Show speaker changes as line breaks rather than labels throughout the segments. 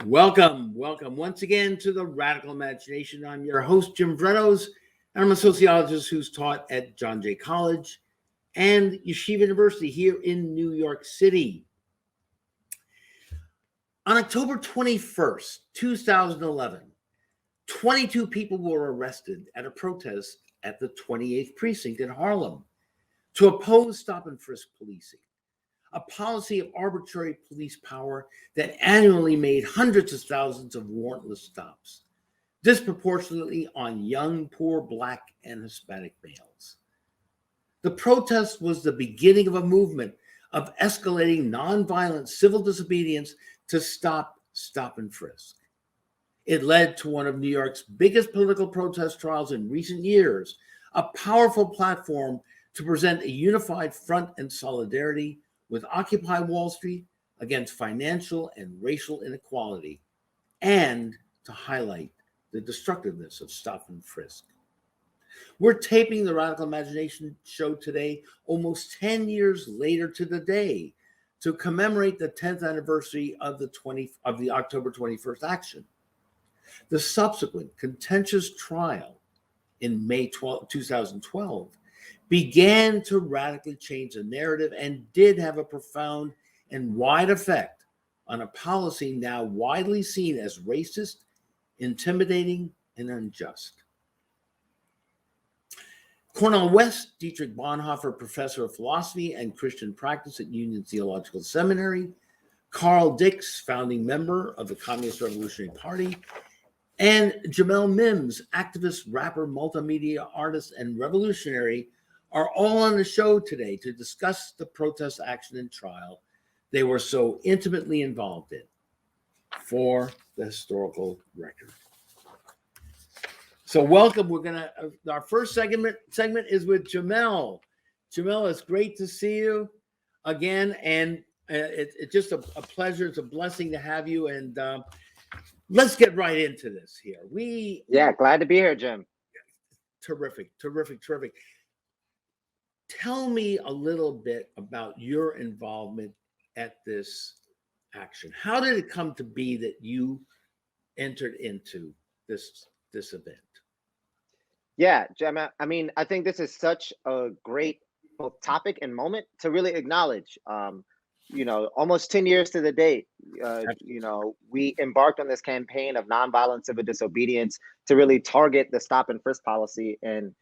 Welcome once again to the Radical Imagination. I'm your host, Jim Vrettos, and I'm a sociologist who's taught at John Jay College and Yeshiva University here in New York City. On October 21st, 2011, 22 people were arrested at a protest at the 28th precinct in Harlem to oppose stop-and-frisk policing, a policy of arbitrary police power that annually made hundreds of thousands of warrantless stops, disproportionately on young, poor Black and Hispanic males. The protest was the beginning of a movement of escalating nonviolent civil disobedience to stop and frisk. It led to one of New York's biggest political protest trials in recent years, a powerful platform to present a unified front and solidarity with Occupy Wall Street against financial and racial inequality, and to highlight the destructiveness of stop and frisk. We're taping the Radical Imagination show today, almost 10 years later to the day, to commemorate the 10th anniversary of the October 21st action. The subsequent contentious trial in May 2012 began to radically change the narrative and did have a profound and wide effect on a policy now widely seen as racist, intimidating, and unjust. Cornel West, Dietrich Bonhoeffer Professor of Philosophy and Christian Practice at Union Theological Seminary, Carl Dix, founding member of the Communist Revolutionary Party, and Jamel Mims, activist, rapper, multimedia artist, and revolutionary, are all on the show today to discuss the protest action and trial they were so intimately involved in for the historical record. So welcome. Our first segment is with Jamel. Jamel, it's great to see you again. And it's just a pleasure. It's a blessing to have you. And let's get right into this here.
Glad to be here, Jim.
Terrific. Tell me a little bit about your involvement at this action. How did it come to be that you entered into this event?
Yeah, Jim, I mean, I think this is such a great both topic and moment to really acknowledge. Almost 10 years to the date, we embarked on this campaign of nonviolent civil disobedience to really target the stop and frisk policy. And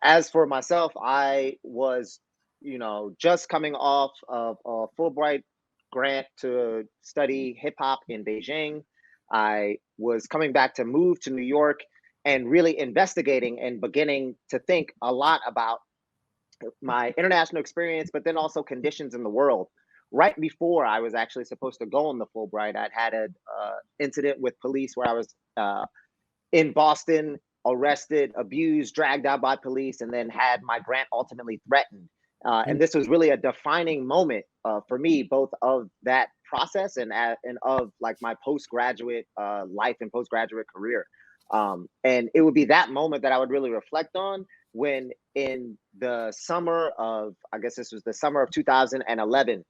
as for myself, I was, just coming off of a Fulbright grant to study hip hop in Beijing. I was coming back to move to New York and really investigating and beginning to think a lot about my international experience, but then also conditions in the world. Right before I was actually supposed to go on the Fulbright, I'd had an incident with police where I was in Boston, arrested, abused, dragged out by police, and then had my grant ultimately threatened. And this was really a defining moment for me, both of that process and of like my postgraduate life and postgraduate career. And it would be that moment that I would really reflect on when in the summer of, I guess this was the summer of 2011,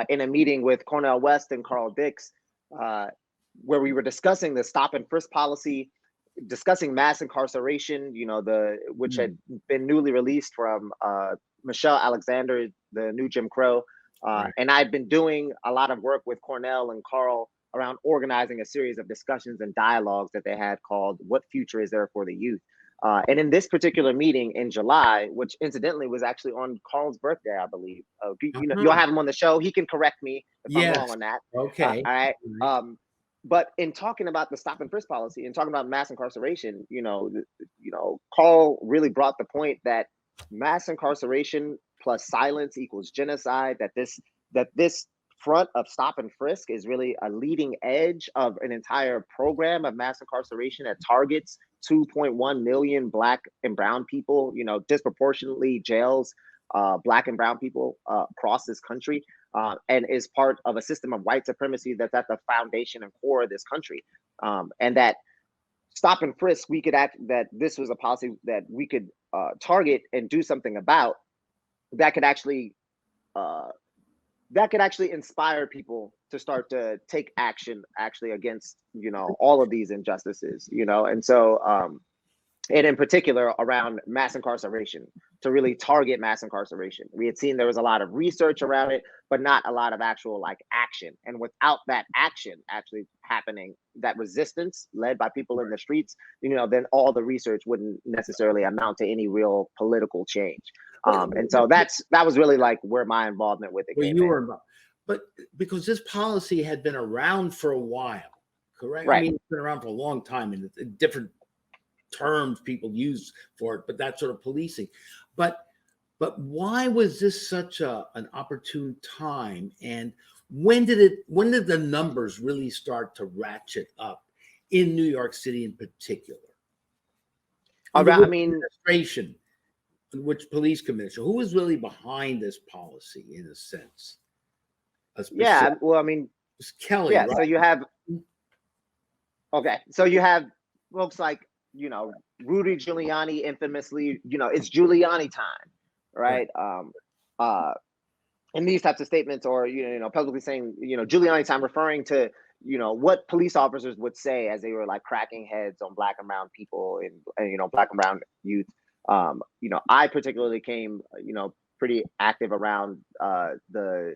in a meeting with Cornel West and Carl Dix, where we were discussing the stop and frisk policy, discussing mass incarceration, which had been newly released from Michelle Alexander, the new Jim Crow. And I'd been doing a lot of work with Cornel and Carl around organizing a series of discussions and dialogues that they had called "What Future Is There for the Youth?" And in this particular meeting in July, which incidentally was actually on Carl's birthday, I believe. You'll have him on the show. He can correct me if I'm wrong on that.
Okay.
All right. But in talking about the stop and frisk policy and talking about mass incarceration, Carl really brought the point that mass incarceration plus silence equals genocide. That this front of stop and frisk is really a leading edge of an entire program of mass incarceration that targets 2.1 million Black and brown people, disproportionately jails Black and brown people across this country, and is part of a system of white supremacy that's at the foundation and core of this country. And that stop and frisk, that this was a policy that we could target and do something about that could actually inspire people to start to take action actually against, all of these injustices, and so and in particular around mass incarceration, to really target mass incarceration. We had seen there was a lot of research around it, but not a lot of actual action. And without that action actually happening, that resistance led by people in the streets, then all the research wouldn't necessarily amount to any real political change. And so that was really where my involvement with it came in.
But because this policy had been around for a while, correct?
Right.
I mean, it's been around for a long time, and different terms people use for it, but that sort of policing. But why was this such an opportune time? And when did the numbers really start to ratchet up in New York City in particular? Administration, which police commissioner, who was really behind this policy in a sense?
Yeah, well, I mean,
it's Kelly.
Yeah,
right?
so you have folks like Rudy Giuliani, infamously, it's Giuliani time, right? And these types of statements, or publicly saying, Giuliani time, referring to what police officers would say as they were cracking heads on Black and brown people and Black and brown youth. I particularly came pretty active around the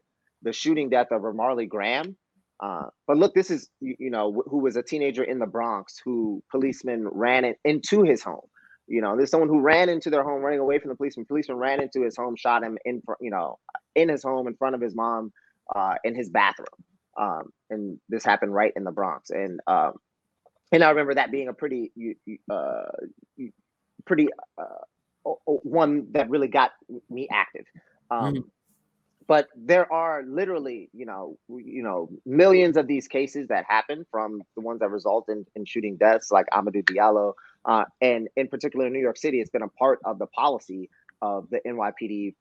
shooting death of Marley Graham. But look, this is, who was a teenager in the Bronx who policemen ran into his home. There's someone who ran into their home, running away from the policeman. Policeman ran into his home, shot him in his home in front of his mom, in his bathroom. And this happened right in the Bronx. And I remember that being a pretty one that really got me active. But there are literally, millions of these cases that happen, from the ones that result in shooting deaths, like Amadou Diallo. And in particular, in New York City, it's been a part of the policy of the NYPD,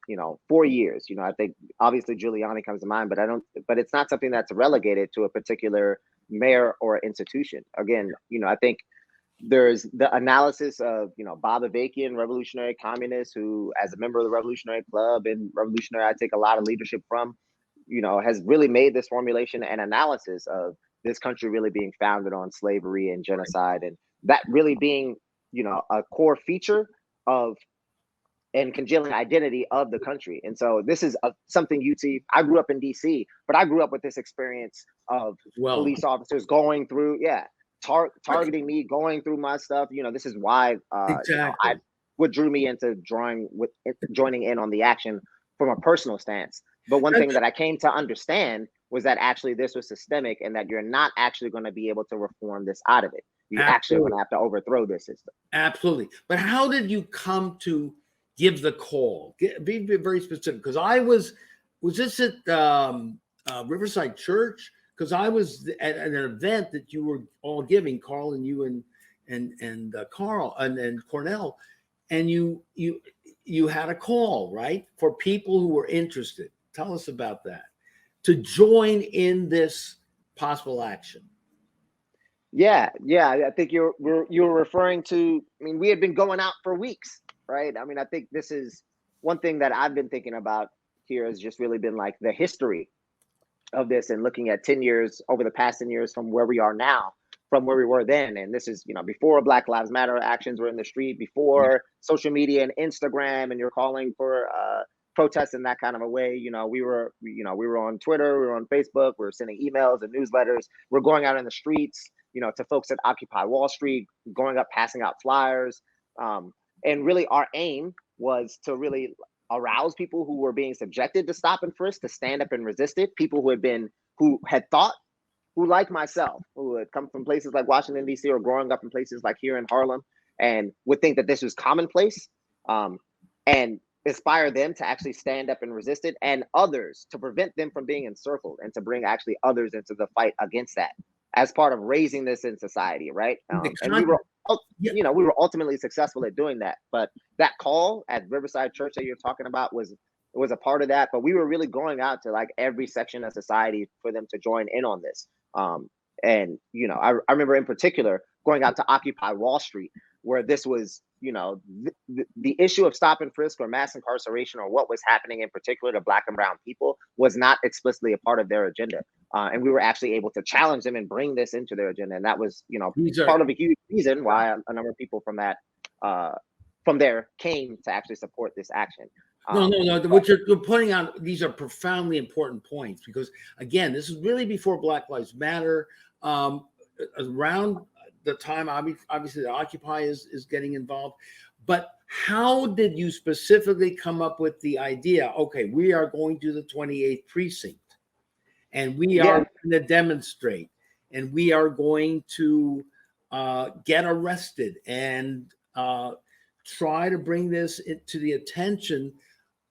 for years. I think obviously Giuliani comes to mind, but it's not something that's relegated to a particular mayor or institution. Again, I think there's the analysis of, Bob Avakian, revolutionary communist, who, as a member of the Revolutionary Club and Revolutionary, I take a lot of leadership from, has really made this formulation and analysis of this country really being founded on slavery and genocide, and that really being, a core feature of and congealing identity of the country. And so this is something you see. I grew up in DC, but I grew up with this experience of police officers going through, targeting me, going through my stuff. This is why what drew me into joining in on the action from a personal stance. But one thing that I came to understand was that actually this was systemic, and that you're not actually going to be able to reform this out of it. You're actually going to have to overthrow this system.
Absolutely. But how did you come to give the call? Be very specific, because I was this at Riverside Church? Because I was at an event that you were all giving, Carl and you and Carl and Cornel, and you had a call, right, for people who were interested. Tell us about that, to join in this possible action.
Yeah. I think you were referring to. I mean, we had been going out for weeks, right? I mean, I think this is one thing that I've been thinking about here, has just really been the history of this, and looking at 10 years, over the past 10 years, from where we are now, from where we were then. And this is, before Black Lives Matter actions were in the street, before social media and Instagram, and you're calling for protests in that kind of a way. We were on Twitter, we were on Facebook, we were sending emails and newsletters. We're going out in the streets, to folks at Occupy Wall Street, going up, passing out flyers. And really our aim was to really arouse people who were being subjected to stop and frisk to stand up and resist it. People who like myself, who had come from places like Washington, D.C., or growing up in places like here in Harlem, and would think that this was commonplace, and inspire them to actually stand up and resist it, and others to prevent them from being encircled, and to bring actually others into the fight against that, as part of raising this in society, right? And we were ultimately successful at doing that. But that call at Riverside Church that you're talking about was a part of that. But we were really going out to every section of society for them to join in on this. And I remember in particular going out to Occupy Wall Street, where this was the issue of stop and frisk or mass incarceration or what was happening in particular to Black and brown people was not explicitly a part of their agenda. And we were actually able to challenge them and bring this into their agenda. And that was, part of a huge reason why a number of people from there came to actually support this action.
No. What you're pointing out, these are profoundly important points, because again, this is really before Black Lives Matter. Around the time, obviously, the Occupy is getting involved. But how did you specifically come up with the idea? Okay, we are going to the 28th precinct, and we are going to demonstrate, and we are going to get arrested and try to bring this to the attention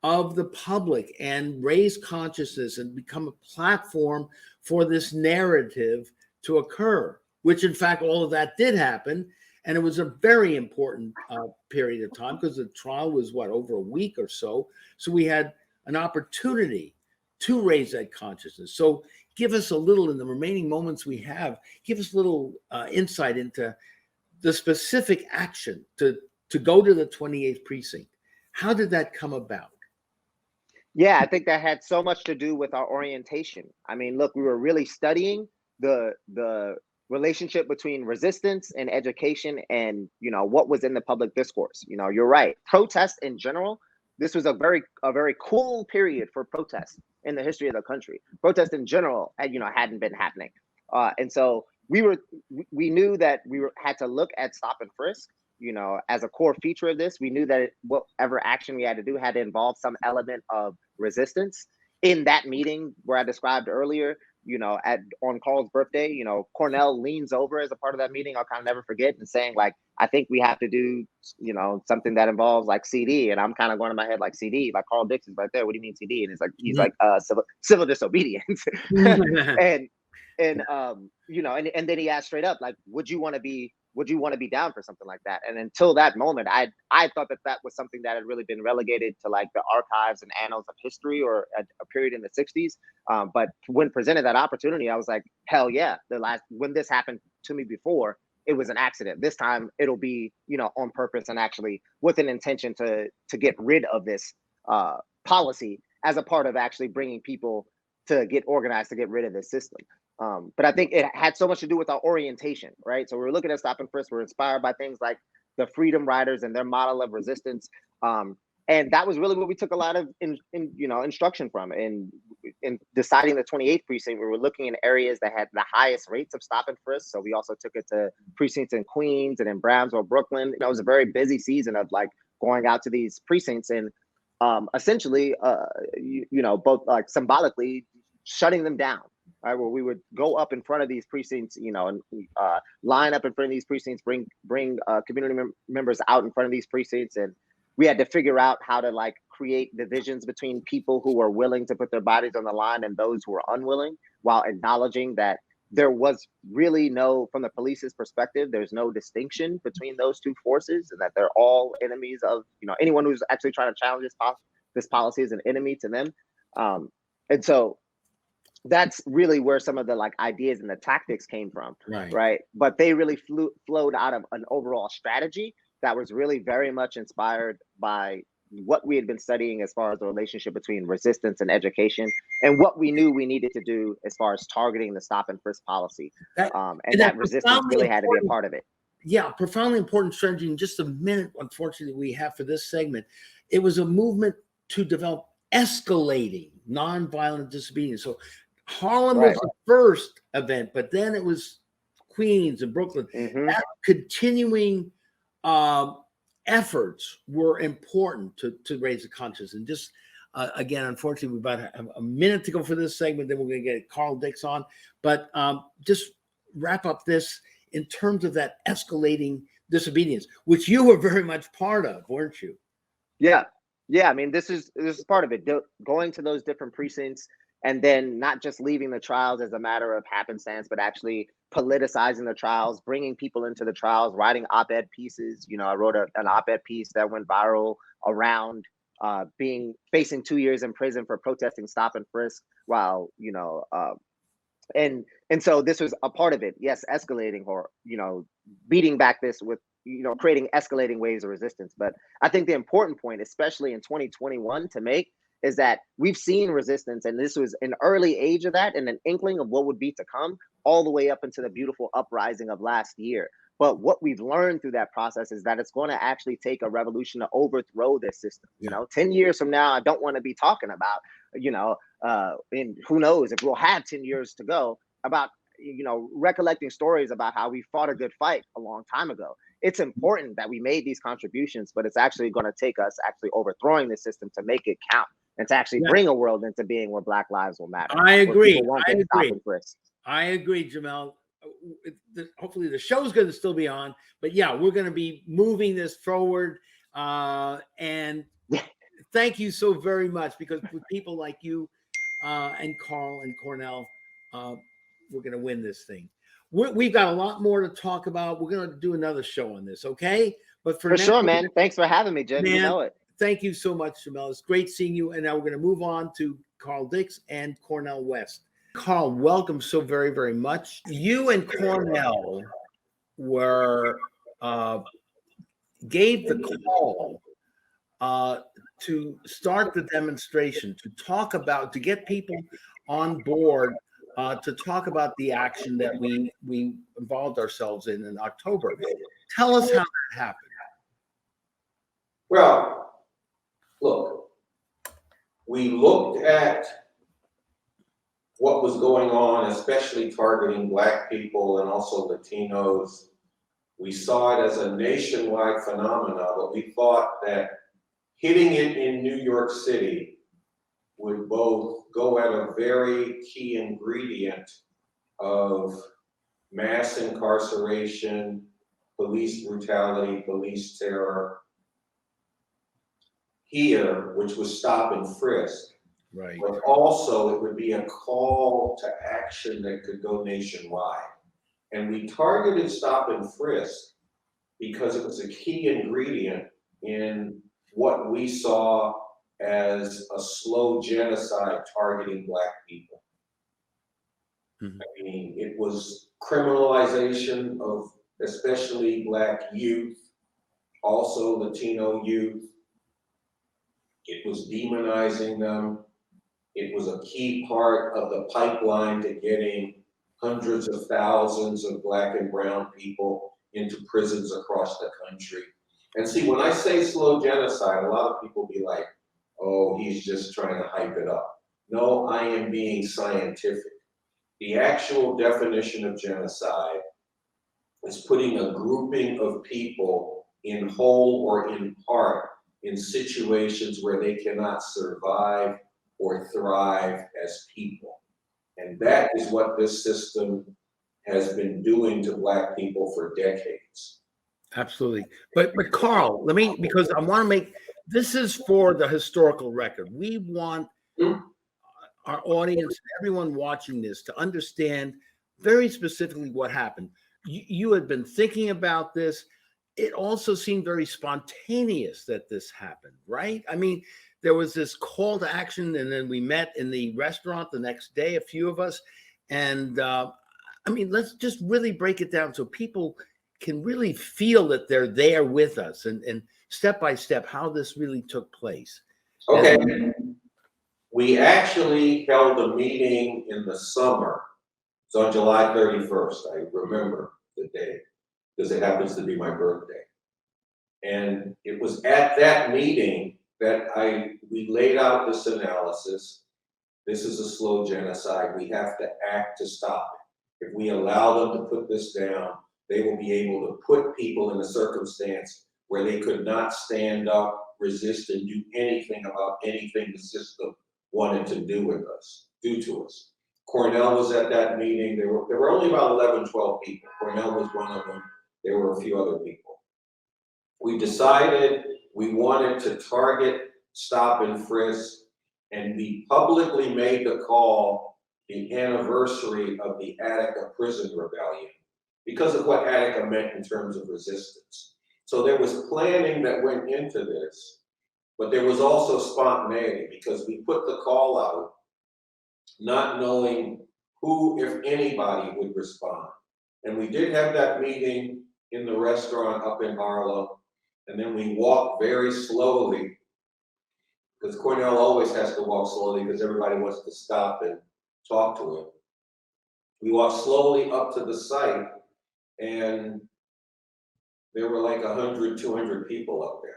of the public and raise consciousness and become a platform for this narrative to occur, which in fact all of that did happen. And it was a very important period of time, because the trial was over a week or so. So we had an opportunity to raise that consciousness. So give us a little, in the remaining moments we have, give us a little insight into the specific action to go to the 28th precinct. How did that come about?
Yeah, I think that had so much to do with our orientation. I mean, look, we were really studying the relationship between resistance and education, and what was in the public discourse. You're right. Protest in general, this was a very cool period for protest in the history of the country. Protest in general, hadn't been happening, and so we knew that had to look at stop and frisk, as a core feature of this. We knew that whatever action we had to do had to involve some element of resistance. In that meeting where I described earlier, on Carl's birthday, Cornel leans over as a part of that meeting, I'll kind of never forget, and saying like, I think we have to do, something that involves like CD. And I'm kind of going in my head like, CD, like Carl Dix is right there. What do you mean CD? And he's like civil disobedience. and then he asked straight up, like, would you want to be down for something like that? And until that moment, I thought that was something that had really been relegated to like the archives and annals of history, or a period in the 60s. But when presented that opportunity, I was like, hell yeah. When this happened to me before, it was an accident. This time it'll be, on purpose and actually with an intention to get rid of this policy, as a part of actually bringing people to get organized to get rid of this system. But I think it had so much to do with our orientation, right? So we were looking at stop and frisk. We're inspired by things like the Freedom Riders and their model of resistance. And that was really what we took a lot of instruction from. In deciding the 28th precinct, we were looking in areas that had the highest rates of stop and frisk. So we also took it to precincts in Queens and in Brownsville, Brooklyn. It was a very busy season of like going out to these precincts and essentially, both like symbolically shutting them down. Right, where we would go up in front of these precincts, and line up in front of these precincts, bring community members out in front of these precincts, and we had to figure out how to like create divisions between people who were willing to put their bodies on the line and those who were unwilling, while acknowledging that there was really from the police's perspective, there's no distinction between those two forces, and that they're all enemies of, anyone who's actually trying to challenge this policy is an enemy to them. And so that's really where some of the like ideas and the tactics came from, right? But they really flowed out of an overall strategy that was really very much inspired by what we had been studying as far as the relationship between resistance and education, and what we knew we needed to do as far as targeting the stop and frisk policy. And that resistance really had to be a part of it.
Yeah, profoundly important strategy. In just a minute, unfortunately, we have for this segment, it was a movement to develop escalating nonviolent disobedience. So Harlem was the first event, but then it was Queens and Brooklyn. That continuing efforts were important to raise the consciousness. And just again, unfortunately, we've about a minute to go for this segment. Then we're going to get Carl Dix on. But just wrap up this in terms of that escalating disobedience, which you were very much part of, weren't you?
Yeah. I mean, this is part of it. Going to those different precincts, and then not just leaving the trials as a matter of happenstance, but actually politicizing the trials, bringing people into the trials, writing op-ed pieces. I wrote an op-ed piece that went viral around facing 2 years in prison for protesting stop and frisk, while, and so this was a part of it. Yes, escalating, or, beating back this with, creating escalating waves of resistance. But I think the important point, especially in 2021, to make is that we've seen resistance, and this was an early age of that and an inkling of what would be to come, all the way up into the beautiful uprising of last year. But what we've learned through that process is that it's going to actually take a revolution to overthrow this system. 10 years from now, I don't want to be talking about, and who knows if we'll have 10 years to go, about, recollecting stories about how we fought a good fight a long time ago. It's important that we made these contributions, but it's actually going to take us actually overthrowing the system to make it count and to actually bring a world into being where Black lives will matter.
I agree.
I
agree, Jamel. Hopefully the show's going to still be on, but yeah, we're going to be moving this forward. And thank you so very much, because with people like you and Carl and Cornel, we're going to win this thing. We've got a lot more to talk about. We're going to do another show on this, okay? But for now,
sure, man. Thanks for having me, Jim. You know it.
Thank you so much, Jamel. It's great seeing you. And now we're going to move on to Carl Dix and Cornel West. Carl, welcome so very, very much. You and Cornel gave the call to start the demonstration, to get people on board, to talk about the action that we involved ourselves in October. Tell us how that happened.
Well, look, we looked at what was going on, especially targeting Black people and also Latinos. We saw it as a nationwide phenomenon, but we thought that hitting it in New York City would both go at a very key ingredient of mass incarceration, police brutality, police terror. Here, which was stop and frisk,
right?
But also it would be a call to action that could go nationwide. And we targeted stop and frisk because it was a key ingredient in what we saw as a slow genocide targeting Black people. Mm-hmm. I mean, it was criminalization of especially Black youth, also Latino youth. It was demonizing them. It was a key part of the pipeline to getting hundreds of thousands of Black and brown people into prisons across the country. And see, when I say slow genocide, a lot of people be like, oh, he's just trying to hype it up. No, I am being scientific. The actual definition of genocide is putting a grouping of people in whole or in part in situations where they cannot survive or thrive as people. And that is what this system has been doing to Black people for decades.
Absolutely. But Carl, because I want to make, this is for the historical record. We want our audience, everyone watching this, to understand very specifically what happened. You had been thinking about this. It also seemed very spontaneous that this happened, right? I mean, there was this call to action, and then we met in the restaurant the next day, a few of us. And I mean, let's just really break it down so people can really feel that they're there with us, and step by step how this really took place.
Okay. We actually held a meeting in the summer. It's on July 31st. I remember the day, because it happens to be my birthday. And it was at that meeting that we laid out this analysis. This is a slow genocide. We have to act to stop it. If we allow them to put this down, they will be able to put people in a circumstance where they could not stand up, resist, and do anything about anything the system wanted to do to us. Cornel was at that meeting. There were only about 11, 12 people. Cornel was one of them. There were a few other people. We decided we wanted to target stop and frisk, and we publicly made the call the anniversary of the Attica prison rebellion because of what Attica meant in terms of resistance. So there was planning that went into this, but there was also spontaneity because we put the call out not knowing who, if anybody, would respond. And we did have that meeting in the restaurant up in Harlem, and then we walked very slowly, because Cornel always has to walk slowly because everybody wants to stop and talk to him. We walked slowly up to the site, and there were like 100, 200 people up there.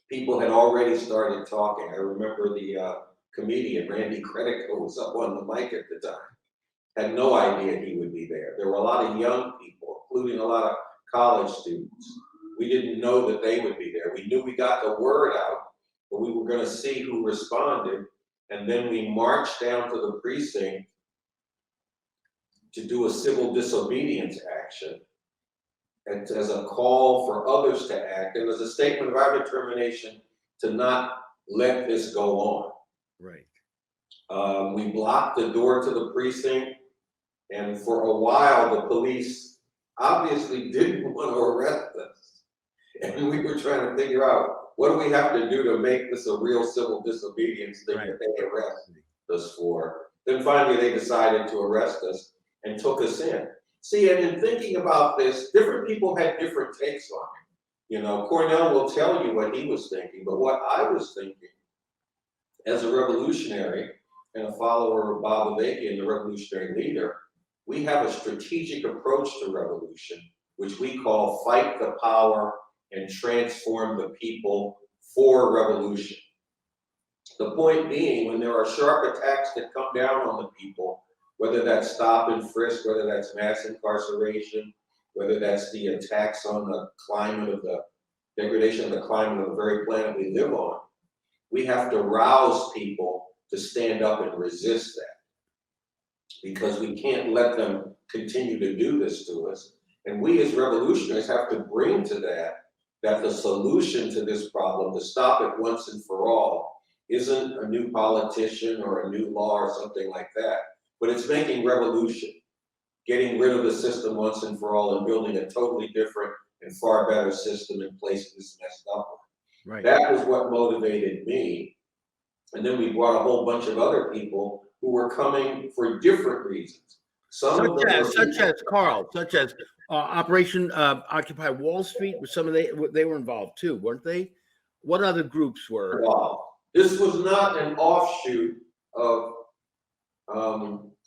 People had already started talking. I remember the comedian, Randy Credico, was up on the mic at the time. Had no idea he would be there. There were a lot of young people, including a lot of college students. We didn't know that they would be there. We knew we got the word out, but we were going to see who responded. And then we marched down to the precinct to do a civil disobedience action, and as a call for others to act, and as a statement of our determination to not let this go on.
Right.
We blocked the door to the precinct, and for a while, the police obviously didn't want to arrest us. And we were trying to figure out, what do we have to do to make this a real civil disobedience thing that they arrest us for? Then finally, they decided to arrest us and took us in. See, and in thinking about this, different people had different takes on it. You know, Cornel will tell you what he was thinking, but what I was thinking as a revolutionary and a follower of Bob Avakian, the revolutionary leader, we have a strategic approach to revolution, which we call fight the power and transform the people for revolution. The point being, when there are sharp attacks that come down on the people, whether that's stop and frisk, whether that's mass incarceration, whether that's the attacks on the climate of the degradation of the climate of the very planet we live on, we have to rouse people to stand up and resist that, because we can't let them continue to do this to us. And we as revolutionaries have to bring to that the solution to this problem, to stop it once and for all, isn't a new politician or a new law or something like that, but it's making revolution, getting rid of the system once and for all and building a totally different and far better system in place this messed up.
Right.
That was what motivated me. And then we brought a whole bunch of other people who were coming for different reasons. Such
as Operation Occupy Wall Street. They were involved too, weren't they? What other groups were
involved? This was not an offshoot of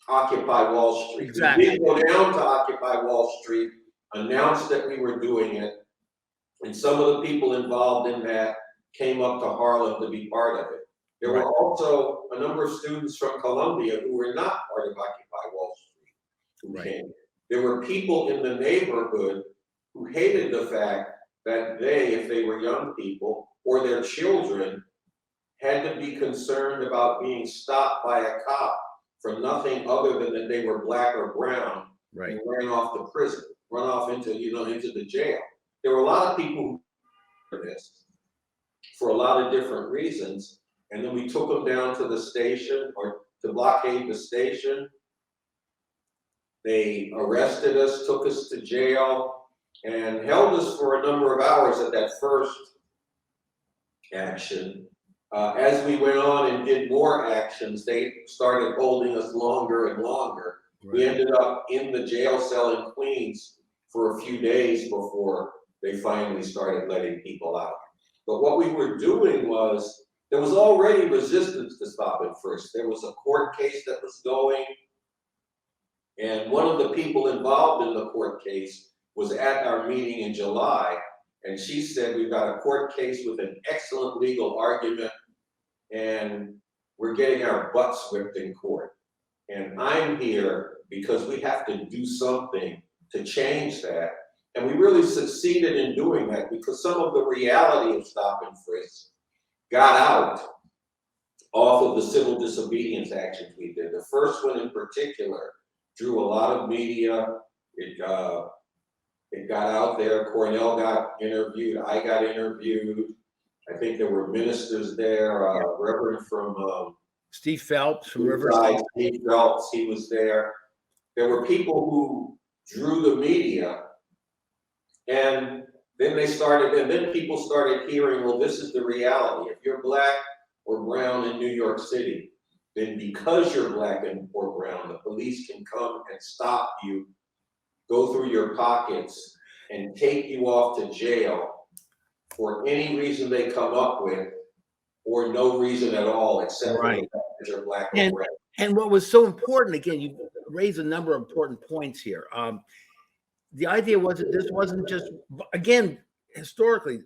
Occupy Wall Street.
Exactly.
We did go down to Occupy Wall Street, announced that we were doing it, and some of the people involved in that came up to Harlem to be part of it. There were also a number of students from Columbia who were not part of Occupy Wall Street who came. There were people in the neighborhood who hated the fact that they, if they were young people or their children, had to be concerned about being stopped by a cop for nothing other than that they were black or brown, and ran off to prison, run off into the jail. There were a lot of people who did this for a lot of different reasons, and then we took them down to the station, or to blockade the station. They arrested us, took us to jail, and held us for a number of hours at that first action. As we went on and did more actions, they started holding us longer and longer. We ended up in the jail cell in Queens for a few days before they finally started letting people out. But what we were doing was, there was already resistance to stop and frisk. There was a court case that was going, and one of the people involved in the court case was at our meeting in July, and she said, we've got a court case with an excellent legal argument, and we're getting our butts whipped in court. And I'm here because we have to do something to change that. And we really succeeded in doing that, because some of the reality of stop and frisk got out off of the civil disobedience actions we did. The first one in particular drew a lot of media. It got out there. Cornel got interviewed. I got interviewed. I think there were ministers there. Reverend from
Steve Phelps from Riverside.
Steve Phelps, he was there. There were people who drew the media, and then people started hearing, well, this is the reality. If you're black or brown in New York City, then because you're black or brown, the police can come and stop you go through your pockets and take you off to jail for any reason they come up with, or no reason at all, except for the
Right.
fact that you're black
And
or red.
and what was so important, again, you raised a number of important points here. The idea was that this wasn't just, again, historically,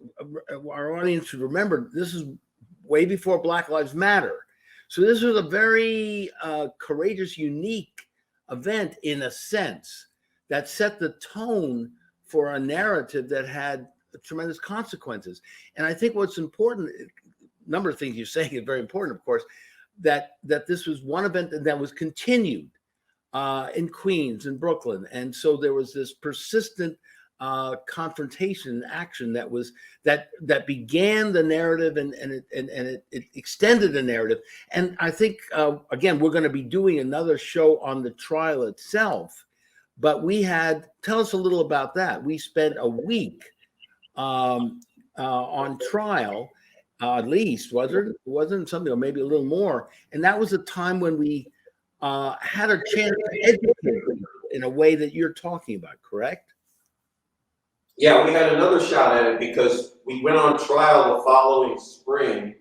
our audience should remember this is way before Black Lives Matter. So this was a very courageous, unique event in a sense that set the tone for a narrative that had tremendous consequences. And I think what's important, a number of things you're saying is very important, of course, that this was one event that was continued in Queens and Brooklyn. And so there was this persistent confrontation action that began the narrative and it extended the narrative. And I think, again, we're going to be doing another show on the trial itself, but tell us a little about that. We spent a week on trial, at least, wasn't something, or maybe a little more. And that was a time when we had a chance to educate people in a way that you're talking about, correct?
Yeah, we had another shot at it because we went on trial the following spring.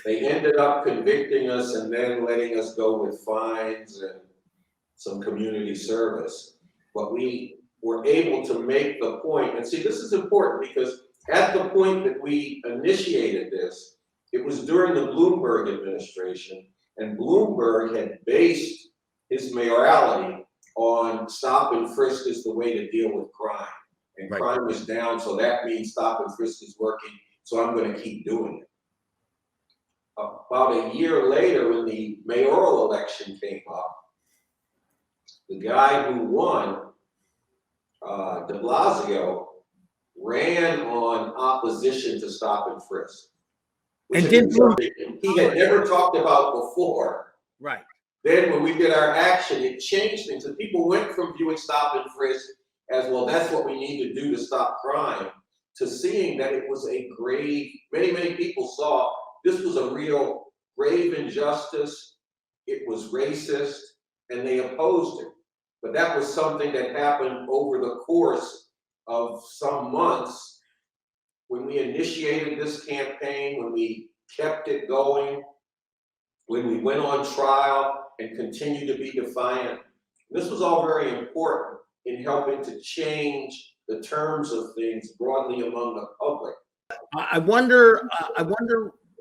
They ended up convicting us and then letting us go with fines and some community service. But we were able to make the point, and see, this is important because at the point that we initiated this, it was during the Bloomberg administration, and Bloomberg had based his mayoralty on stop and frisk is the way to deal with crime. And
Right.
Crime is down, so that means stop and frisk is working, so I'm going to keep doing it. About a year later, when the mayoral election came up, the guy who won, de Blasio, ran on opposition to stop and frisk, which
And
is something he had never talked about before.
Right.
Then when we did our action, it changed things. And people went from viewing stop and frisk as, well, that's what we need to do to stop crime, to seeing that it was a grave, many people saw this was a real grave injustice. It was racist, and they opposed it. But that was something that happened over the course of some months when we initiated this campaign, when we kept it going, when we went on trial and continued to be defiant. This was all very important in helping to change the terms of things broadly among the public.
I wonder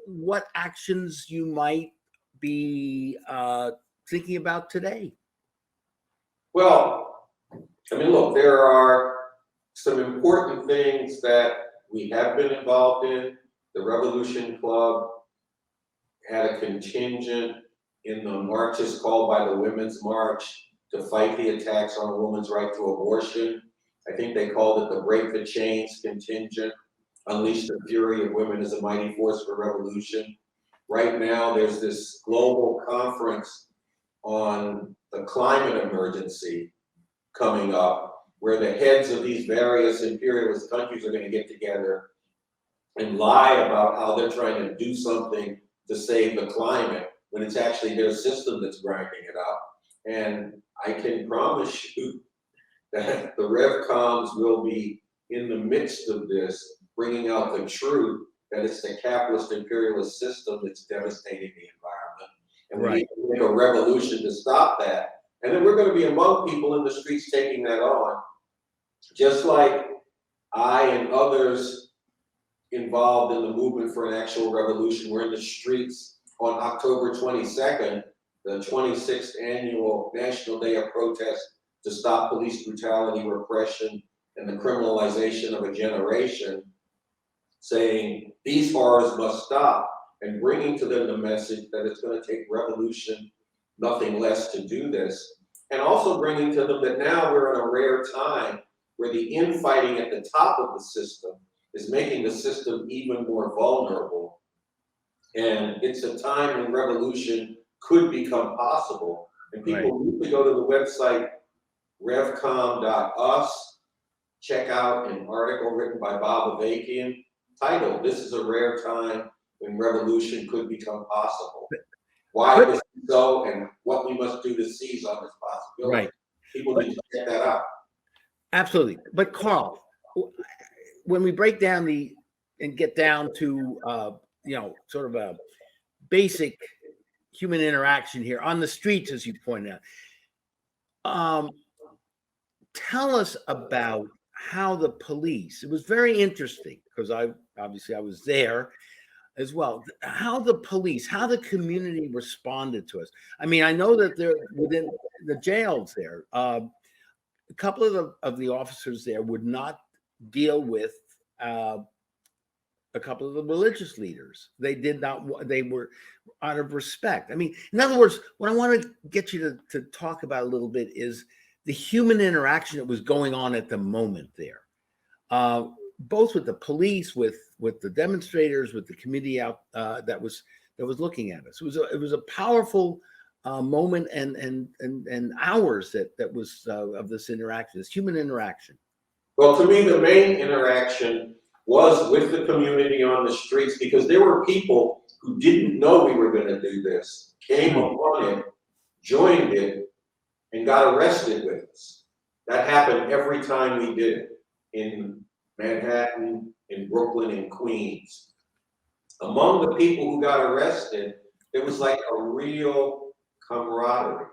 what actions you might be thinking about today.
Well, I mean, look, there are some important things that we have been involved in. The Revolution Club had a contingent in the marches called by the Women's March to fight the attacks on a woman's right to abortion. I think they called it the Break the Chains contingent. Unleash the fury of women as a mighty force for revolution. Right now, there's this global conference on the climate emergency coming up, where the heads of these various imperialist countries are going to get together and lie about how they're trying to do something to save the climate, when it's actually their system that's grinding it up. And I can promise you that the RevComs will be in the midst of this, bringing out the truth that it's the capitalist imperialist system that's devastating the environment. And we need to make a revolution to stop that. And then we're going to be among people in the streets taking that on. Just like I and others involved in the movement for an actual revolution were in the streets on October 22nd, the 26th annual National Day of Protest to stop police brutality, repression, and the criminalization of a generation, saying these horrors must stop, and bringing to them the message that it's going to take revolution, nothing less, to do this. And also bringing to them that now we're in a rare time where the infighting at the top of the system is making the system even more vulnerable. And it's a time when revolution could become possible. And people need to go to the website revcom.us, check out an article written by Bob Avakian titled, "This is a Rare Time When Revolution Could Become Possible." Why this is so and what we must do to seize on this possibility.
Right.
People need to check that out.
Absolutely. But Carl, when we break down and get down to, sort of a basic human interaction here on the streets, as you pointed out, tell us about how the police, it was very interesting because I was there as well, how the police, how the community responded to us. I mean, I know that they're within the jails there. A couple of the officers there would not deal with a couple of the religious leaders. They did not, they were out of respect. I mean, in other words, what I want to get you to talk about a little bit is the human interaction that was going on at the moment there, both with the police, with the demonstrators, with the community out that was looking at us. It was a powerful moment and hours that was of this interaction, this human interaction.
Well, to me, the main interaction was with the community on the streets, because there were people who didn't know we were going to do this, came upon it, joined it, and got arrested with us. That happened every time we did it, in Manhattan, in Brooklyn, in Queens. Among the people who got arrested, there was like a real camaraderie.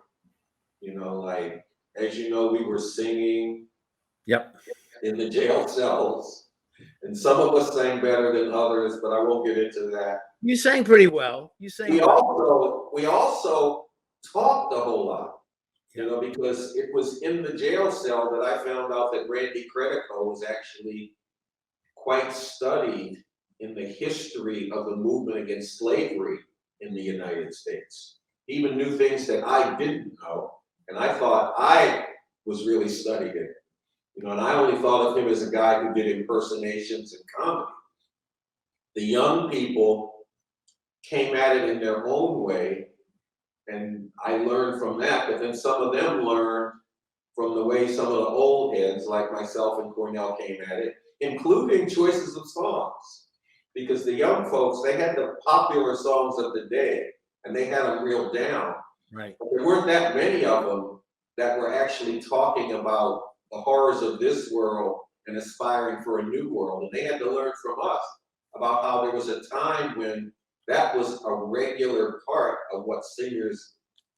You know, like, as you know, we were singing in the jail cells. And some of us sang better than others, but I won't get into that.
You sang pretty well. We
also talked a whole lot, you know, because it was in the jail cell that I found out that Randy Credico was actually quite studied in the history of the movement against slavery in the United States. He even knew things that I didn't know, and I thought I was really studied it. You know, and I only thought of him as a guy who did impersonations and comedy. The young people came at it in their own way, and I learned from that, but then some of them learned from the way some of the old heads, like myself and Cornel, came at it, including choices of songs. Because the young folks, they had the popular songs of the day, and they had them reeled down.
Right.
But there weren't that many of them that were actually talking about the horrors of this world and aspiring for a new world. And they had to learn from us about how there was a time when that was a regular part of what singers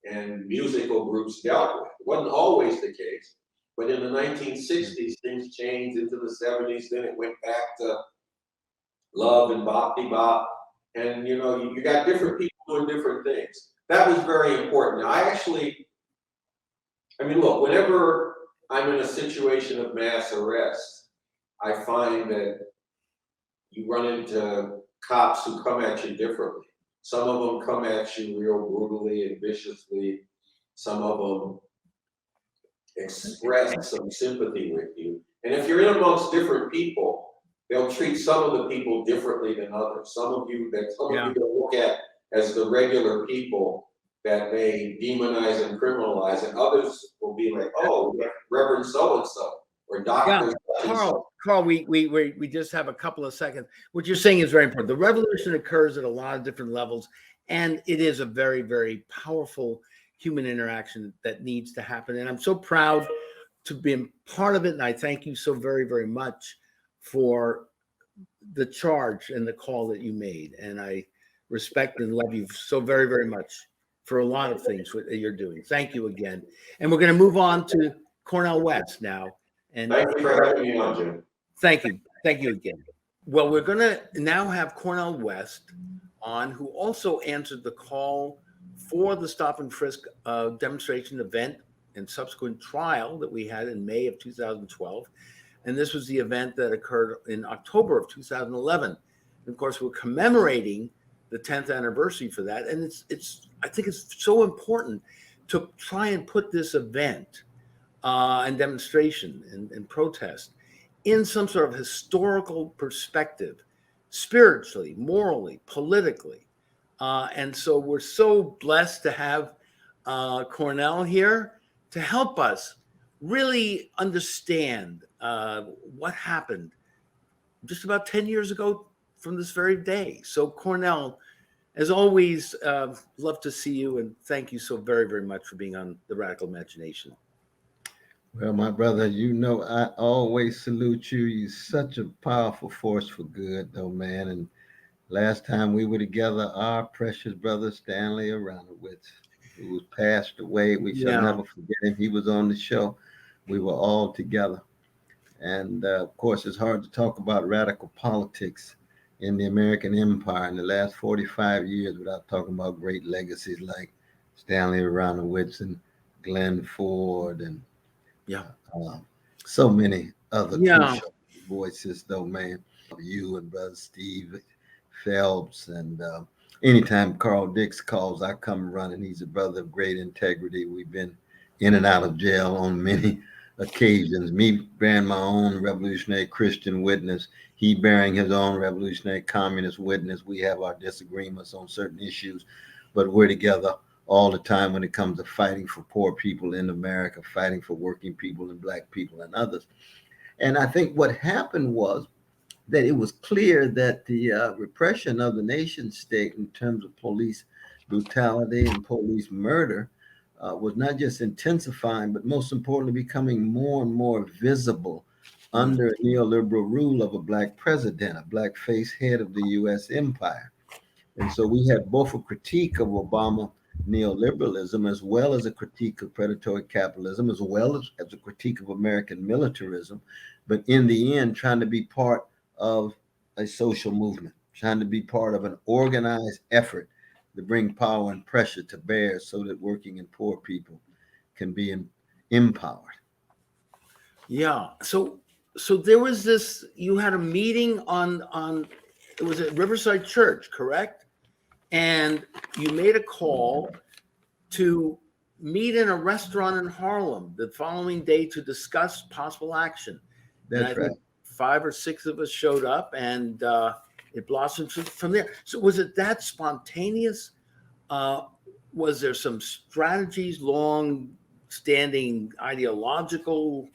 and musical groups dealt with. It wasn't always the case, but in the 1960s, things changed into the 70s. Then it went back to love and bop-de-bop. And, you know, you got different people doing different things. That was very important. Now, I mean, look, whenever I'm in a situation of mass arrest, I find that you run into cops who come at you differently. Some of them come at you real brutally and viciously. Some of them express some sympathy with you. And if you're in amongst different people, they'll treat some of the people differently than others. Some of you they'll look at as the regular people that they demonize and criminalize, and others will be like, oh, Reverend so-and-so, or Dr.
Carl, we just have a couple of seconds. What you're saying is very important. The revolution occurs at a lot of different levels, and it is a very, very powerful human interaction that needs to happen. And I'm so proud to be part of it, and I thank you so very, very much for the charge and the call that you made. And I respect and love you so very, very much for a lot of things that you're doing. Thank you again. And we're going to move on to Cornel West now. And
thank you for having me on, Jim.
Thank you. Thank you again. Well, we're going to now have Cornel West on, who also answered the call for the Stop-and-Frisk demonstration event and subsequent trial that we had in May of 2012. And this was the event that occurred in October of 2011. And of course, we're commemorating the 10th anniversary for that. And I think it's so important to try and put this event and demonstration and protest in some sort of historical perspective, spiritually, morally, politically. And so we're so blessed to have Cornel here to help us really understand what happened just about 10 years ago from this very day. So Cornel, as always, love to see you, and thank you so very, very much for being on The Radical Imagination.
Well, my brother, I always salute you. You're such a powerful force for good, though, man. And last time we were together, our precious brother Stanley Aronowitz, who was passed away, we shall
Yeah.
never forget him. He was on the show. We were all together. And of course, it's hard to talk about radical politics in the American empire in the last 45 years without talking about great legacies like Stanley Aronowitz and Glenn Ford and
Yeah.
uh, so many other
Yeah.
crucial voices, though, man. You and Brother Steve Phelps. And anytime Carl Dix calls, I come running. He's a brother of great integrity. We've been in and out of jail on many occasions. Me bearing my own revolutionary Christian witness, he bearing his own revolutionary communist witness. We have our disagreements on certain issues, but we're together all the time when it comes to fighting for poor people in America, fighting for working people and Black people and others. And I think what happened was that it was clear that the repression of the nation state in terms of police brutality and police murder was not just intensifying, but most importantly, becoming more and more visible
Mm.
under neoliberal rule of a Black president, a Black-faced head of the U.S. empire. And so we had both a critique of Obama neoliberalism as well as a critique of predatory capitalism, as well as a critique of American militarism, but in the end, trying to be part of a social movement, trying to be part of an organized effort to bring power and pressure to bear so that working and poor people can be empowered.
Yeah. So there was this. You had a meeting on. It was at Riverside Church, correct? And you made a call to meet in a restaurant in Harlem the following day to discuss possible action. And I
That's right.
think 5 or 6 of us showed up, and it blossomed from there. So was it that spontaneous? Was there some strategies, long-standing ideological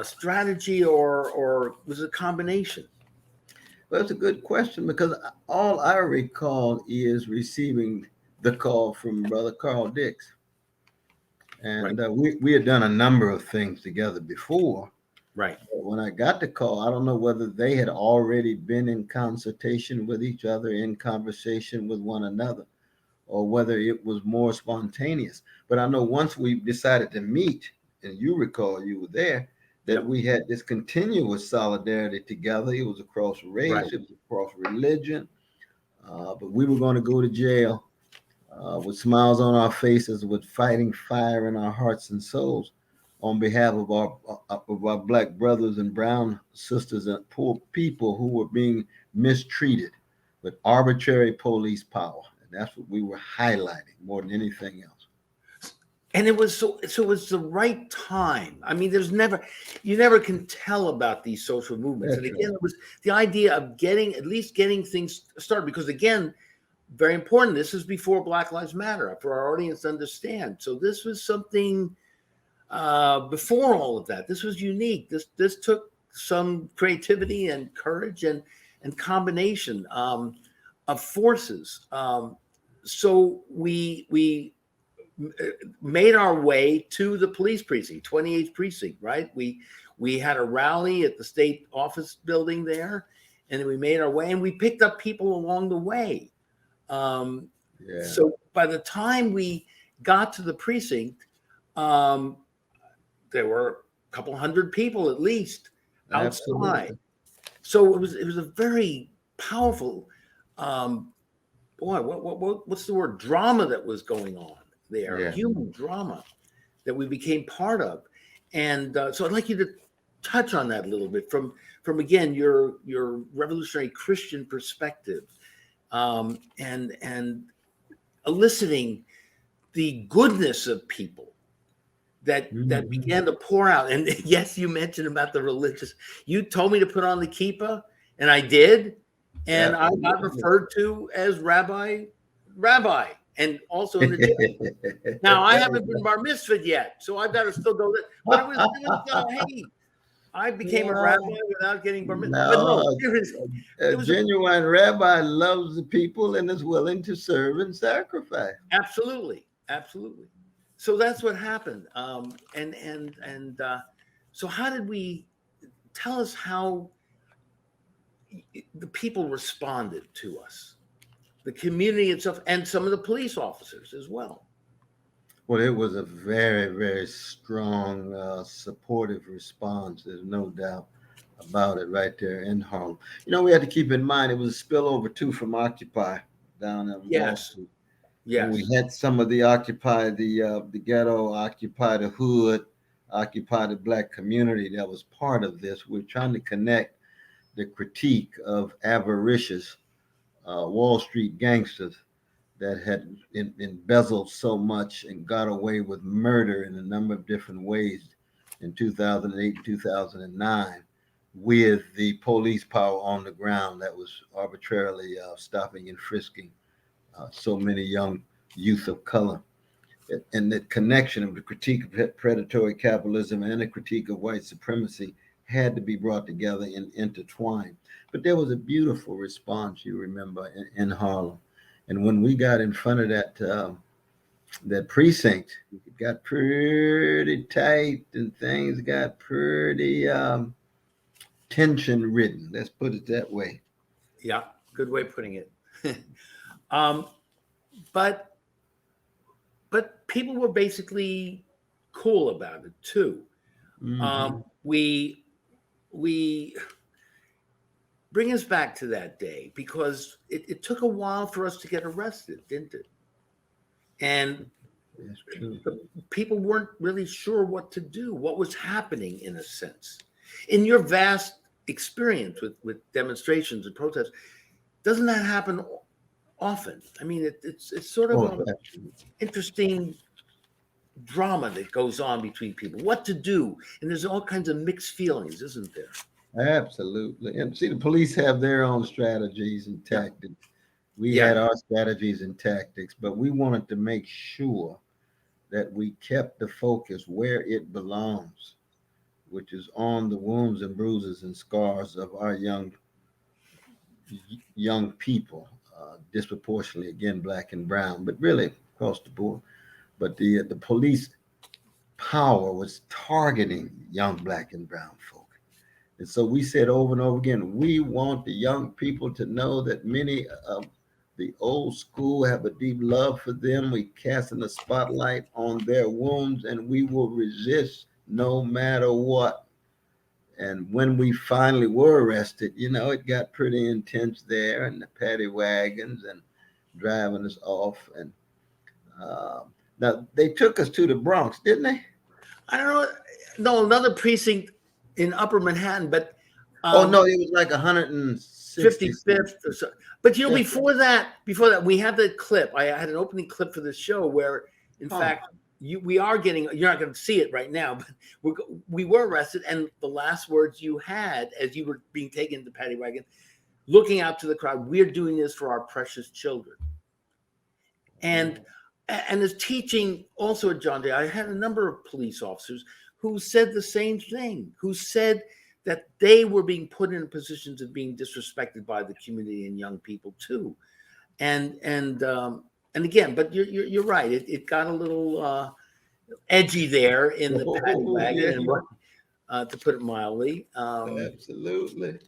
strategy, or was it a combination?
Well, that's a good question because all I recall is receiving the call from Brother Carl Dix. And we had done a number of things together before.
Right.
But when I got the call, I don't know whether they had already been in consultation with each other, in conversation with one another, or whether it was more spontaneous. But I know once we decided to meet, and you recall you were there, that
Yep.
we had this continuous solidarity together. It was across race,
Right.
it was across religion, but we were going to go to jail with smiles on our faces, with fighting fire in our hearts and souls on behalf of our Black brothers and brown sisters and poor people who were being mistreated with arbitrary police power. And that's what we were highlighting more than anything else.
And it was so it was the right time. I mean, you never can tell about these social movements.
That's
And again,
right.
it was the idea of at least getting things started, because again, very important. This is before Black Lives Matter, for our audience to understand. So this was something before all of that. This was unique. This took some creativity and courage and combination of forces. So we made our way to the police precinct, 28th precinct, right? We had a rally at the state office building there, and then we made our way, and we picked up people along the way. So by the time we got to the precinct, there were a couple hundred people at least outside.
Absolutely.
So it was a very powerful, what's the word? Drama that was going on there,
Yeah.
human drama that we became part of. And so I'd like you to touch on that a little bit from again your revolutionary Christian perspective, and eliciting the goodness of people that began to pour out. And yes, you mentioned about the religious. You told me to put on the kippah, and I did, and I got referred to as Rabbi, and also in the jail. Now I haven't been bar mitzvahed yet, so I've got to still go there. But it was hey, I became a rabbi without getting bar mitzvahed. But no,
a genuine rabbi loves the people and is willing to serve and sacrifice.
Absolutely. So that's what happened. So how did we tell us how the people responded to us, the community itself, and some of the police officers as well?
Well, it was a very, very strong, supportive response. There's no doubt about it right there in Harlem. We had to keep in mind it was a spillover too from Occupy down in Wall
Yes.
Street.
Yes.
And we had some of the Occupy, the ghetto, Occupy the hood, Occupy the Black community that was part of this. We're trying to connect the critique of avaricious Wall Street gangsters that had embezzled so much and got away with murder in a number of different ways in 2008, 2009, with the police power on the ground that was arbitrarily stopping and frisking so many young youth of color. And the connection of the critique of predatory capitalism and the critique of white supremacy had to be brought together and intertwined. But there was a beautiful response, you remember, in Harlem. And when we got in front of that precinct, it got pretty tight and things got pretty tension ridden. Let's put it that way.
Yeah, good way of putting it. But people were basically cool about it too.
Mhm.
We bring us back to that day, because it took a while for us to get arrested, didn't it? And
That's true.
people weren't really sure what to do, what was happening, in a sense. In your vast experience with demonstrations and protests, doesn't that happen often? I mean, it's sort of an interesting drama that goes on between people, what to do. And there's all kinds of mixed feelings, isn't there?
Absolutely. And see, the police have their own strategies and tactics. We
Yeah.
had our strategies and tactics, but we wanted to make sure that we kept the focus where it belongs, which is on the wounds and bruises and scars of our young people, disproportionately, again, Black and brown, but really across the board. But the police power was targeting young Black and brown folk. And so we said over and over again, we want the young people to know that many of the old school have a deep love for them. We casting a spotlight on their wounds, and we will resist no matter what. And when we finally were arrested, it got pretty intense there, and the paddy wagons and driving us off. And now they took us to the Bronx, didn't they?
I don't know. No, another precinct in Upper Manhattan, but
Oh no, it was like 160.
55th or so. But
Yeah.
before that, we have the clip. I had an opening clip for the show where, in fact, we are getting. You're not going to see it right now, but we were arrested, and the last words you had as you were being taken to the paddy wagon, looking out to the crowd, "We're doing this for our precious children." And as teaching also at John Day, I had a number of police officers who said the same thing, who said that they were being put in positions of being disrespected by the community and young people too. And again, but you're right. It got a little edgy there in the paddy wagon, and to put it mildly.
Absolutely.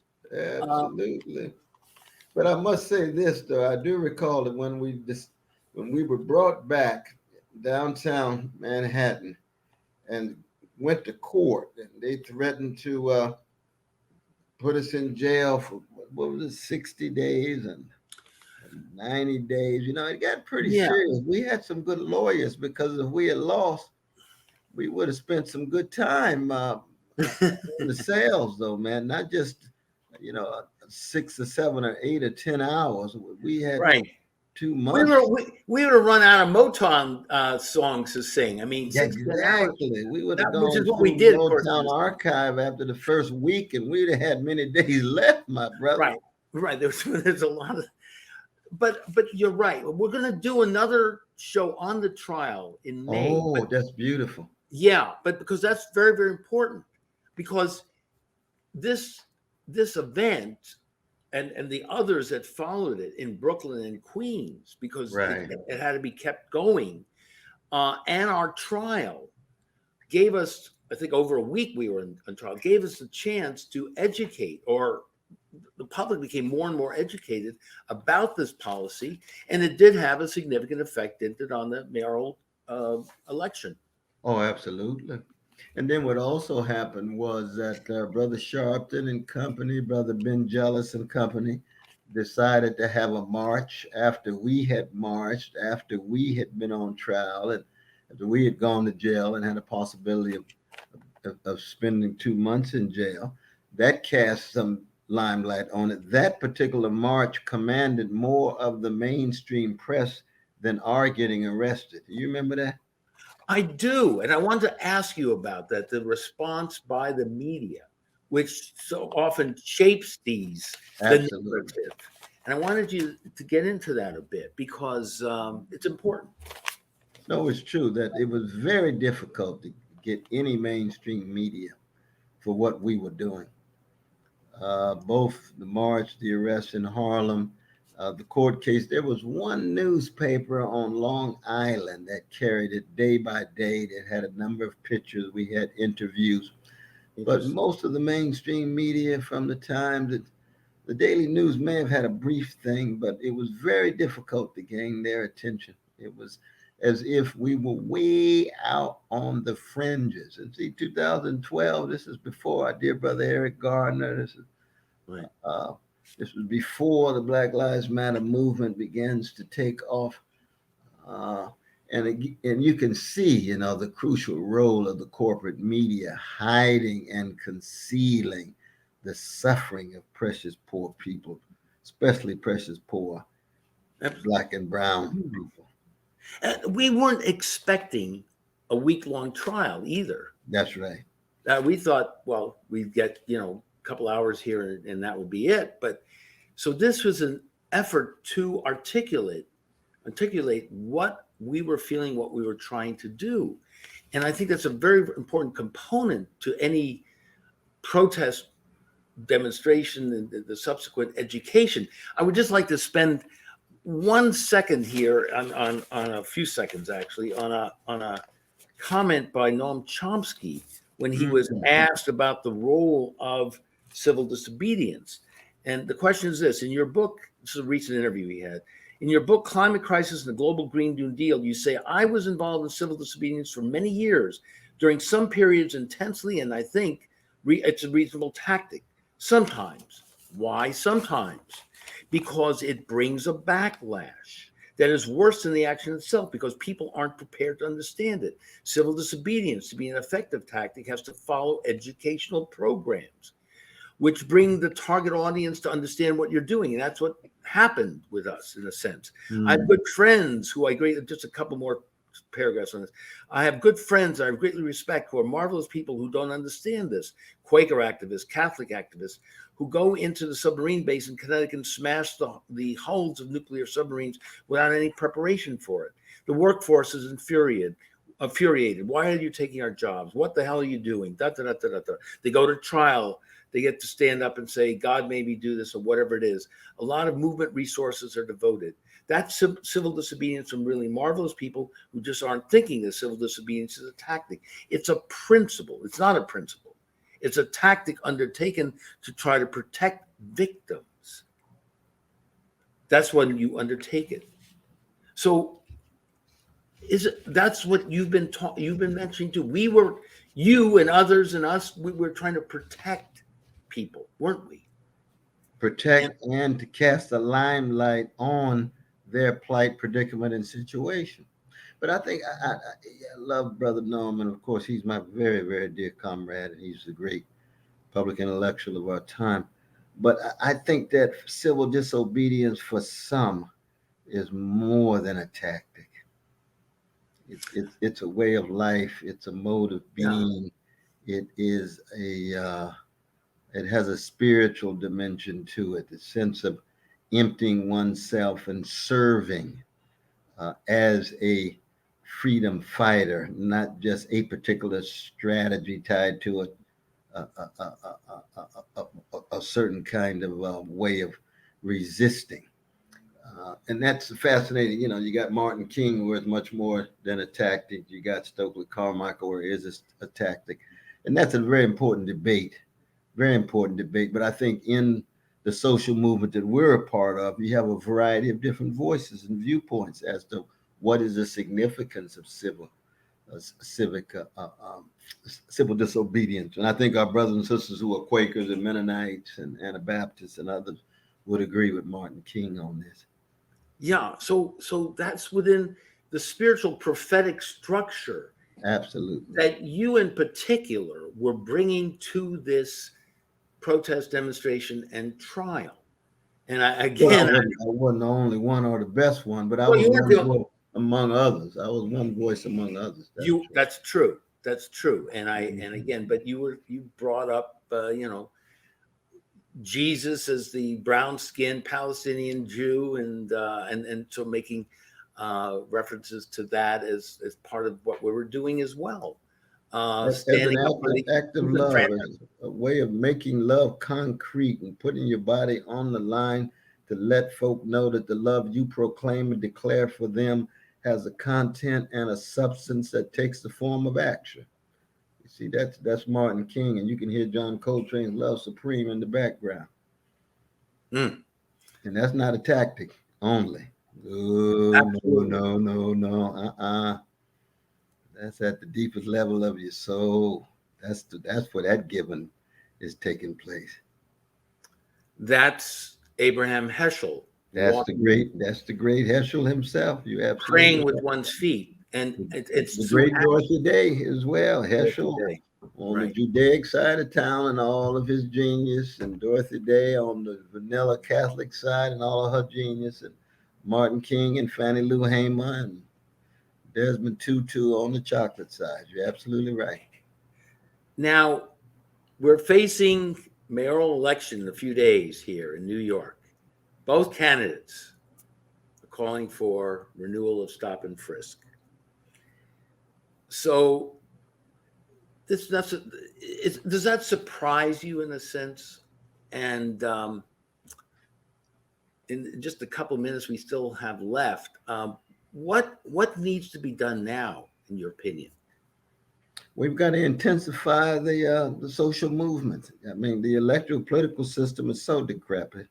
But I must say this, though. I do recall that when we were brought back downtown Manhattan and went to court, and they threatened to put us in jail for, what was it, 60 days and 90 days. It got pretty serious. We had some good lawyers, because if we had lost, we would have spent some good time in the cells, though, man. Not just 6 or 7 or 8 or 10 hours. We had 2 months.
We would have run out of Motown songs to sing. I mean,
exactly. We would have gone
which is what
through
we did,
the Motown archive after the first week, and we'd have had many days left, my brother.
Right. There's a lot of, but you're right. We're going to do another show on the trial in May.
Oh, that's beautiful.
Yeah, but because that's very, very important, because this event and the others that followed it in Brooklyn and Queens, because it had to be kept going, and our trial gave us, I think over a week we were in trial, gave us a chance to educate, or the public became more and more educated about this policy, and it did have a significant effect, didn't it, on the mayoral election.
Oh, absolutely. And then what also happened was that Brother Sharpton and company, Brother Ben Jealous and company, decided to have a march after we had marched, after we had been on trial, and after we had gone to jail and had a possibility of spending 2 months in jail. That cast some limelight on it. That particular march commanded more of the mainstream press than our getting arrested. Do you remember that?
I do, and I wanted to ask you about that, the response by the media, which so often shapes the
Absolutely.
narrative. And I wanted you to get into that a bit because it's important.
No, it's true that it was very difficult to get any mainstream media for what we were doing. Both the march, the arrest in Harlem, the court case. There was one newspaper on Long Island that carried it day by day. That had a number of pictures. We had interviews. But most of the mainstream media from the time that the Daily News may have had a brief thing, but it was very difficult to gain their attention. It was as if we were way out on the fringes. And see, 2012, this is before our dear brother Eric Gardner.
Right.
This was before the Black Lives Matter movement begins to take off. And you can see, the crucial role of the corporate media hiding and concealing the suffering of precious poor people, especially precious poor Black and brown people.
We weren't expecting a week-long trial either.
That's right.
We thought, well, we'd get, a couple hours here and that would be it. But so this was an effort to articulate what we were feeling, what we were trying to do. And I think that's a very important component to any protest demonstration and the subsequent education. I would just like to spend 1 second here on a few seconds actually on a comment by Noam Chomsky when he was asked about the role of civil disobedience. And the question is this: in your book, this is a recent interview he had, in your book, Climate Crisis and the Global Green New Deal, you say, I was involved in civil disobedience for many years, during some periods intensely, and I think it's a reasonable tactic. Sometimes. Why sometimes? Because it brings a backlash that is worse than the action itself, because people aren't prepared to understand it. Civil disobedience, to be an effective tactic, has to follow educational programs, which bring the target audience to understand what you're doing. And that's what happened with us, in a sense. I have good friends who just a couple more paragraphs on this. I have good friends I greatly respect who are marvelous people who don't understand this. Quaker activists, Catholic activists, who go into the submarine base in Connecticut and smash the hulls of nuclear submarines without any preparation for it. The workforce is infuriated. Why are you taking our jobs? What the hell are you doing? They go to trial. They get to stand up and say, God made me do this, or whatever it is. A lot of movement resources are devoted. That's civil disobedience from really marvelous people who just aren't thinking that civil disobedience is a tactic. It's a principle. It's not a principle. It's a tactic undertaken to try to protect victims. That's when you undertake it. So that's what you've been mentioning too. You and others and us, we were trying to protect people, weren't we?
Protect and to cast a limelight on their plight, predicament, and situation. But I think I love Brother Norman. Of course, he's my very, very dear comrade, and he's a great public intellectual of our time. But I think that civil disobedience for some is more than a tactic. It's a way of life. It's a mode of being. Yeah. It has a spiritual dimension to it, the sense of emptying oneself and serving as a freedom fighter, not just a particular strategy tied to a certain kind of way of resisting. And that's fascinating. You know, you got Martin King, where it's much more than a tactic. You got Stokely Carmichael, where it is a tactic. And that's a very important debate. Very important debate. But I think in the social movement that we're a part of, you have a variety of different voices and viewpoints as to what is the significance of civil disobedience. And I think our brothers and sisters who are Quakers and Mennonites and Anabaptists and others would agree with Martin King on this.
Yeah, so that's within the spiritual prophetic structure.
Absolutely.
That you in particular were bringing to this protest, demonstration, and trial. And I
wasn't the only one or the best one, but I
Well,
was
you were
one
the-
voice among others. I was one voice among others.
That's true. That's true. And and again, but you brought up Jesus as the brown-skinned Palestinian Jew, and so making references to that as part of what we were doing as well. Standing
as
up for
an act of
the
love,
franchise.
as a way of making love concrete and putting your body on the line to let folk know that the love you proclaim and declare for them has a content and a substance that takes the form of action. You see, that's Martin King, and you can hear John Coltrane's Love Supreme in the background.
Mm.
And that's not a tactic only. No. That's at the deepest level of your soul. That's where that giving is taking place.
That's Abraham Heschel.
That's the great Heschel himself. You absolutely
praying with one's feet, and it's
the great Dorothy Day as well. Heschel on
Right.
the Judaic side of town and all of his genius, and Dorothy Day on the vanilla Catholic side and all of her genius, and Martin King and Fannie Lou Hamer and Desmond Tutu on the chocolate side. You're absolutely right.
Now, we're facing mayoral election in a few days here in New York. Both candidates are calling for renewal of stop and frisk. So, does that surprise you in a sense? And in just a couple of minutes we still have left, what needs to be done now, in your opinion?
We've got to intensify the social movement. I mean, the electoral political system is so decrepit,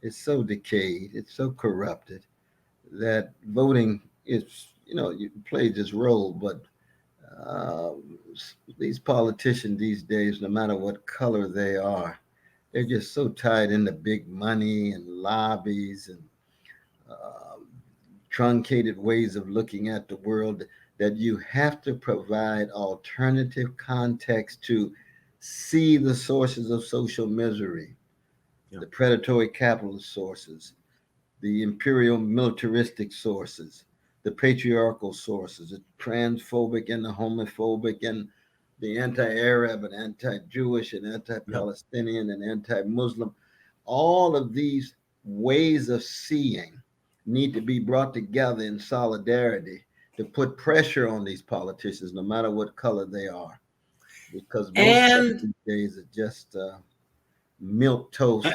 it's so decayed, it's so corrupted that voting is, you play this role, but these politicians these days, no matter what color they are, they're just so tied into big money and lobbies and truncated ways of looking at the world that you have to provide alternative context to see the sources of social misery, the predatory capitalist sources, the imperial militaristic sources, the patriarchal sources, the transphobic and the homophobic and the anti-Arab and anti-Jewish and anti-Palestinian and anti-Muslim. All of these ways of seeing need to be brought together in solidarity to put pressure on these politicians, no matter what color they are, because most of these days are just milquetoast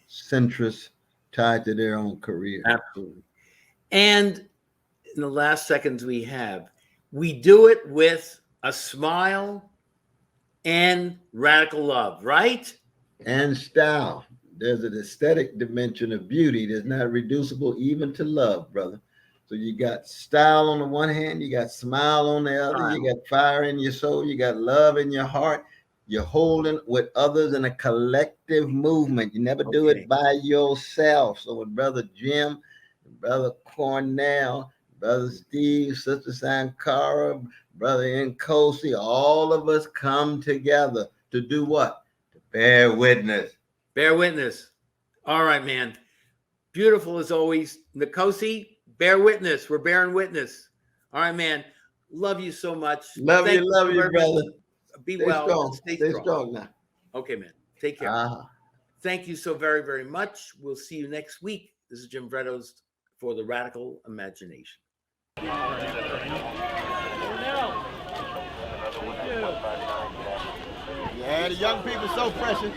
centrists tied to their own career.
Absolutely. And in the last seconds we have, we do it with a smile and radical love, right?
And style. There's an aesthetic dimension of beauty that's not reducible even to love, brother. So you got style on the one hand, you got smile on the other, you got fire in your soul, you got love in your heart. You're holding with others in a collective movement. You never do it by yourself. So with Brother Jim, Brother Cornel, Brother Steve, Sister Sankara, Brother Nkosi, all of us come together to do what? To bear witness.
Bear witness. All right, man. Beautiful as always. Nkosi, bear witness. We're bearing witness. All right, man. Love you so much.
Love you, brother.
Be
Stay
well.
Strong.
Stay
strong now.
Okay, man. Take care. Thank you so very, very much. We'll see you next week. This is Jim Vrettos for The Radical Imagination.
Yeah, the young people so precious.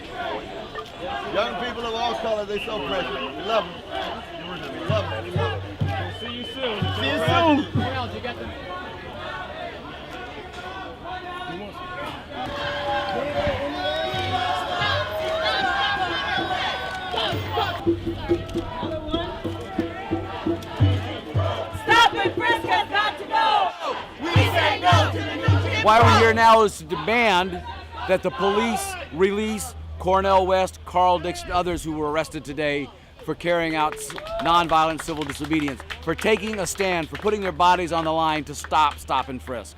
Young people of all colors, they so precious. We love them. We love them. We love them.
See you soon.
See you soon.
Well, you got the...
Stop-and-Frisk has got to go! We say no to the new Jim
Why we're
Crow!
here now is to demand that the police release Cornel West, Carl Dix, and others who were arrested today for carrying out nonviolent civil disobedience, for taking a stand, for putting their bodies on the line to stop and frisk.